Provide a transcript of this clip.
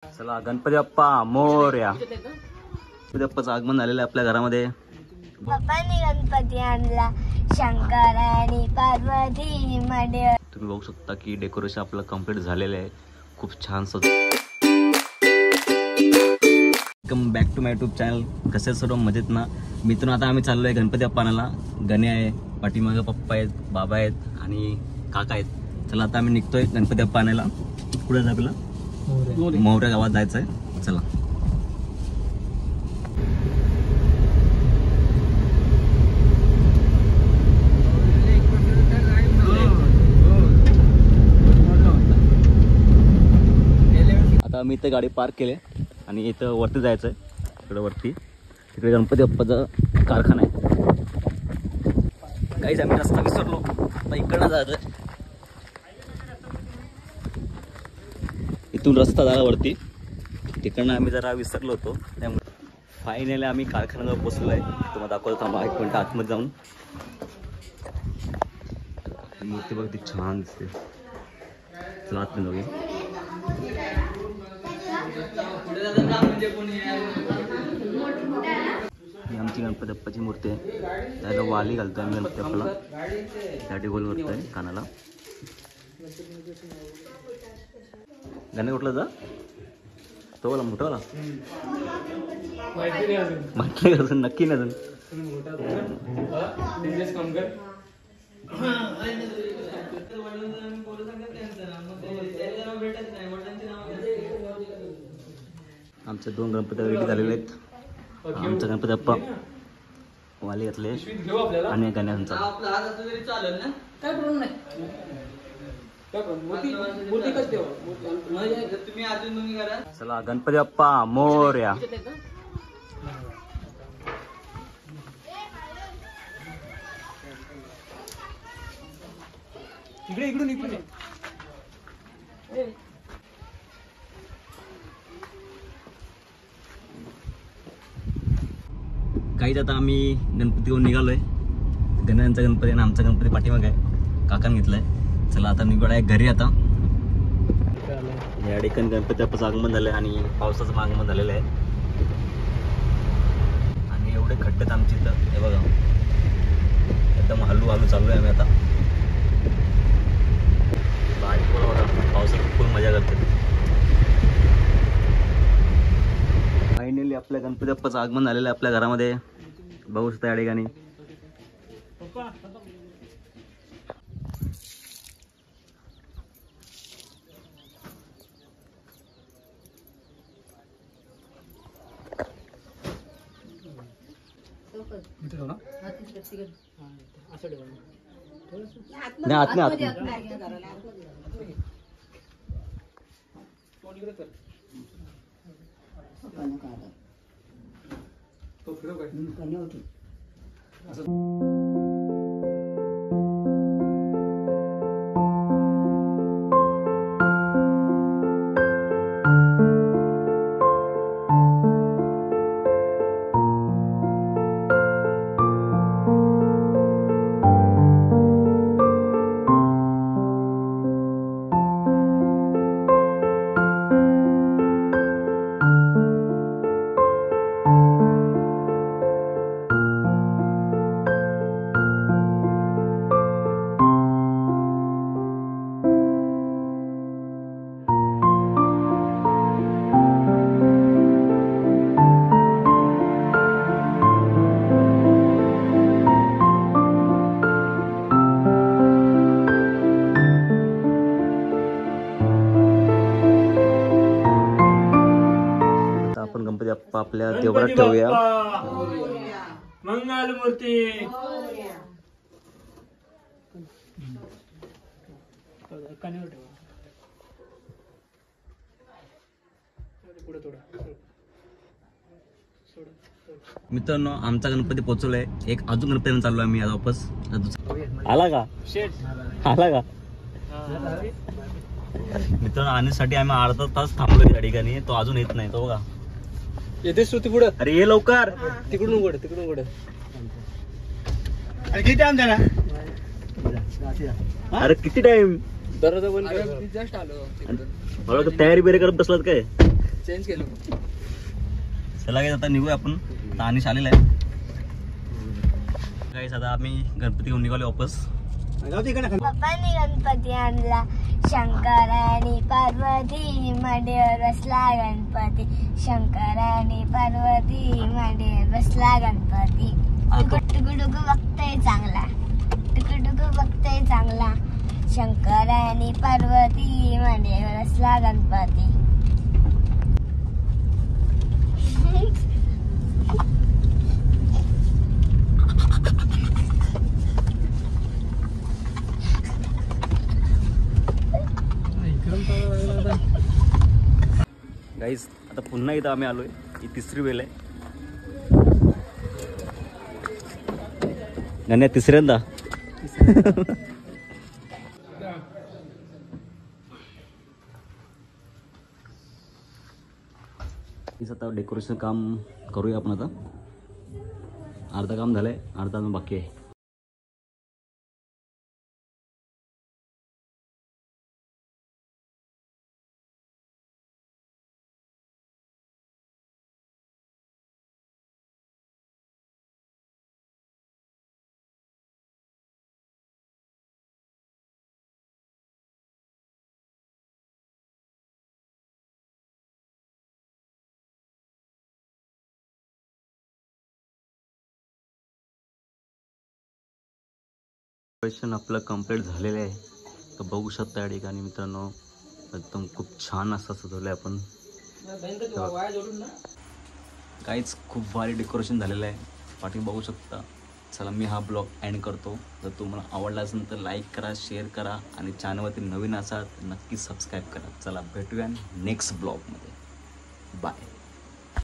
चला गणपती बाप्पा मोरया. गणपती बाप्पाचं आगमन झालेलं आहे आपल्या घरामध्ये. बाप्पांनी गणपती आणला, शंकर आणि पार्वती मध्ये. तुम्ही बघू शकता की डेकोरेशन आपलं कम्प्लीट झालेलं आहे. खूप छान सज. Welcome back to my YouTube channel. कसे सर्व मजेत ना मित्रांनो. आता आम्ही चाललो आहे गणपती बाप्पा आणायला. गणे आहे, पाठीमागं पप्पा आहेत, बाबा आहेत आणि काका आहेत. चला आता आम्ही निघतोय गणपती बाप्पा आणायला. पुढे जा आपल्याला मोहऱ्या गावात जायचं आहे. चला आता मी इथे गाडी पार्क केली आणि इथं वरती जायचं आहे. इकडे वरती तिकडे गणपती बाप्पाचा कारखाना आहे. काहीच आम्ही रस्ता विसरलो. आता इकडनं जायचं. इथून रस्ता झाला वरती, तिकडनं आम्ही जरा विसरलो होतो. त्यामुळे फायनली आम्ही कारखान्यावर पोचलो आहे. तुम्हाला दाखवतो थांबा एक मिनिट आतमध्ये जाऊन. मूर्ती बघ ती छान दिसते. चला आतमध्ये जाऊया. ही आमची गणपती बाप्पाची मूर्ती आहे. त्याला वाली घालतोय आम्ही गणपती बाप्पाला. त्या टेबल वरतोय कानाला. गाणे कुठलं जा तो वाला मोठा वाला म्हटलं अजून नक्की नाही अजून. आमचे दोन गणपती रेडी झालेले आहेत. आमचा गणपती बाप्पा वाली घातले आणि गण्यांचा. चला गणपती बाप्पा मोरया. इकडून काहीच आता आम्ही गणपती घेऊन निघालोय. गण्यांचा गणपती आणि आमचा गणपती पाठीमागे आहे. काकान घेतलाय. चला आता निघालो आहे घरी. आता या ठिकाणी गणपती बाप्पाचं आगमन झालंय आणि पावसाचं आगमन झालेलं आहे. आणि एवढे खड्डेत आमची इथं हे बघा. एकदम हलू चाललोय आम्ही आता. पावसात फुल मजा करते. फायनली आपल्या गणपती बाप्पाचं आगमन झालेलं आहे आपल्या घरामध्ये. बघू शकता या ठिकाणी. गणपती बाप्पा आपल्या देवघरात ठेवूया. मंगल मूर्ती मित्रांनो आमचा गणपती पोहोचवलाय. एक अजून गणपती चाललो आम्ही आता वापस. आला का मित्रांनो आणण्यासाठी आम्ही अर्धा तास थांबलो त्या ठिकाणी. तो अजून येत नाही. तो बघा येते श्रुती पुढं. अरे ये लवकर. तिकडून उघड. अरे किती टाइम झाला. अरे किती टाइम. दरवाजा बंद कर. जस्ट आलो. तयारी बिरी करत बसलात काय. चेंज केलं. चला गाईस आता निघूया आपण. आता अनिश आलेला आहे गाईस. आता आम्ही गणपती घेऊन निघालो वापस. पप्पांनी गणपती आणला, शंकर आणि पार्वती मांडीवर बसला गणपती, शंकर आणि पार्वती मांडीवर बसला गणपती. टुकुटुकु बघतोय चांगला, टुकुटुकु बघतोय चांगला, शंकर आणि पार्वती मांडीवर बसला गणपती. गाईस आता पुन्हा इथं आम्ही आलोय. ही तिसरी वेळ आहे. गण्या तिसऱ्यांदा. आता डेकोरेशन काम करूया आपण. आता अर्धा काम झालंय, अर्धा अजून बाकी आहे. डेकोरेशन आपलं कंप्लीट झालेलं आहे. तर बघू शकता या ठिकाणी मित्रांनो, एकदम खूप छान असं सजवलं आहे आपण. काहीच खूप भारी डेकोरेशन झालेलं आहे. पाठी बघू शकता. चला मी हा ब्लॉग एंड करतो. जर तुम्हाला आवडला असेल तर लाईक करा, शेअर करा आणि चॅनलवरती नवीन असाल तर नक्की सबस्क्राईब करा. चला भेटूया नेक्स्ट ब्लॉगमध्ये.